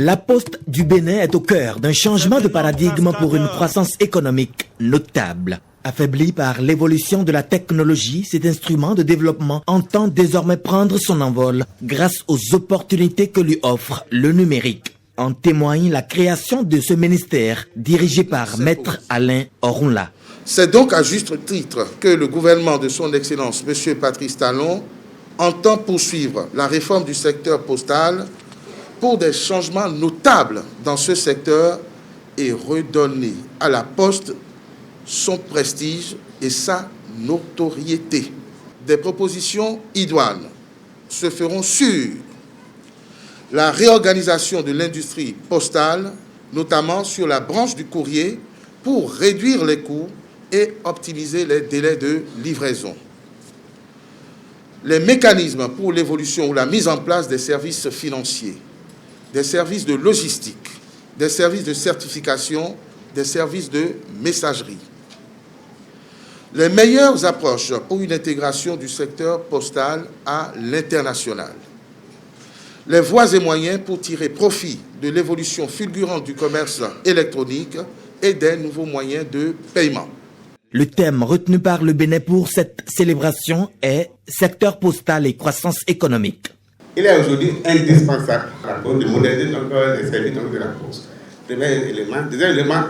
La Poste du Bénin est au cœur d'un changement de paradigme pour une croissance économique notable. Affaibli par l'évolution de la technologie, cet instrument de développement entend désormais prendre son envol grâce aux opportunités que lui offre le numérique. En témoigne la création de ce ministère dirigé par Maître Alain Orunla. C'est donc à juste titre que le gouvernement de son Excellence, M. Patrice Talon, entend poursuivre la réforme du secteur postal pour des changements notables dans ce secteur et redonner à la Poste son prestige et sa notoriété. Des propositions idoines se feront sur la réorganisation de l'industrie postale, notamment sur la branche du courrier, pour réduire les coûts et optimiser les délais de livraison. Les mécanismes pour l'évolution ou la mise en place des services financiers, des services de logistique, des services de certification, des services de messagerie. Les meilleures approches pour une intégration du secteur postal à l'international. Les voies et moyens pour tirer profit de l'évolution fulgurante du commerce électronique et des nouveaux moyens de paiement. Le thème retenu par le Bénin pour cette célébration est « Secteur postal et croissance économique ». Il est aujourd'hui indispensable à la Poste de moderniser les services de la Poste. Premier élément. Deuxième élément,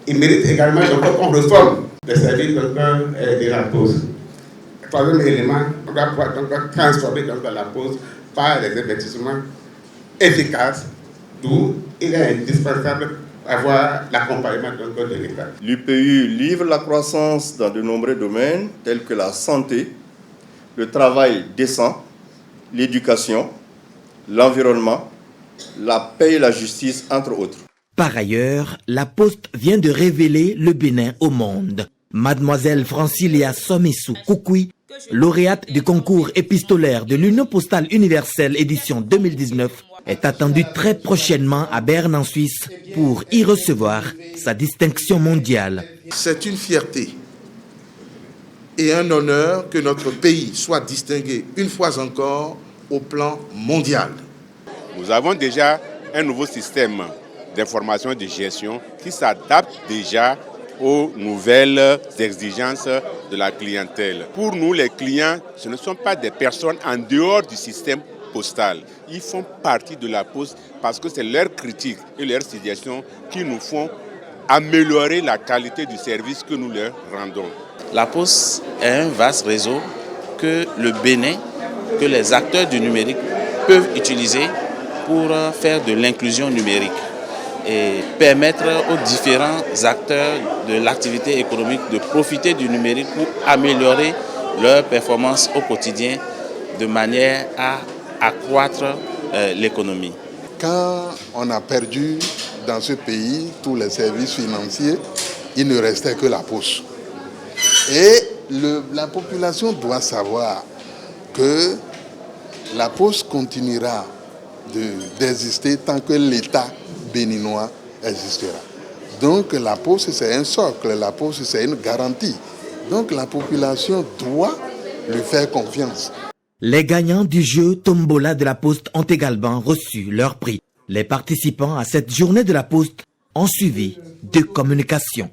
il mérite également qu'on réforme les services de la Poste. Troisième élément, on doit pouvoir transformer la Poste par des investissements efficaces, d'où il est indispensable d'avoir l'accompagnement de l'État. L'UPU livre la croissance dans de nombreux domaines tels que la santé, le travail décent, l'éducation, l'environnement, la paix et la justice, entre autres. Par ailleurs, la Poste vient de révéler le Bénin au monde. Mademoiselle Francilia Somessou Koukoui, lauréate du concours épistolaire de l'Union postale universelle édition 2019, est attendue très prochainement à Berne en Suisse pour y recevoir sa distinction mondiale. C'est une fierté et un honneur que notre pays soit distingué une fois encore au plan mondial. Nous avons déjà un nouveau système d'information et de gestion qui s'adapte déjà aux nouvelles exigences de la clientèle. Pour nous, les clients, ce ne sont pas des personnes en dehors du système postal. Ils font partie de la Poste parce que c'est leurs critiques et leurs suggestions qui nous font améliorer la qualité du service que nous leur rendons. La Poste est un vaste réseau que le Bénin, que les acteurs du numérique peuvent utiliser pour faire de l'inclusion numérique et permettre aux différents acteurs de l'activité économique de profiter du numérique pour améliorer leur performance au quotidien de manière à accroître l'économie. Quand on a perdu dans ce pays tous les services financiers, il ne restait que la Poste. Et la population doit savoir que la Poste continuera d'exister tant que l'État béninois existera. Donc la Poste, c'est un socle, la Poste, c'est une garantie. Donc la population doit lui faire confiance. Les gagnants du jeu Tombola de la Poste ont également reçu leur prix. Les participants à cette journée de la Poste ont suivi 2 communications.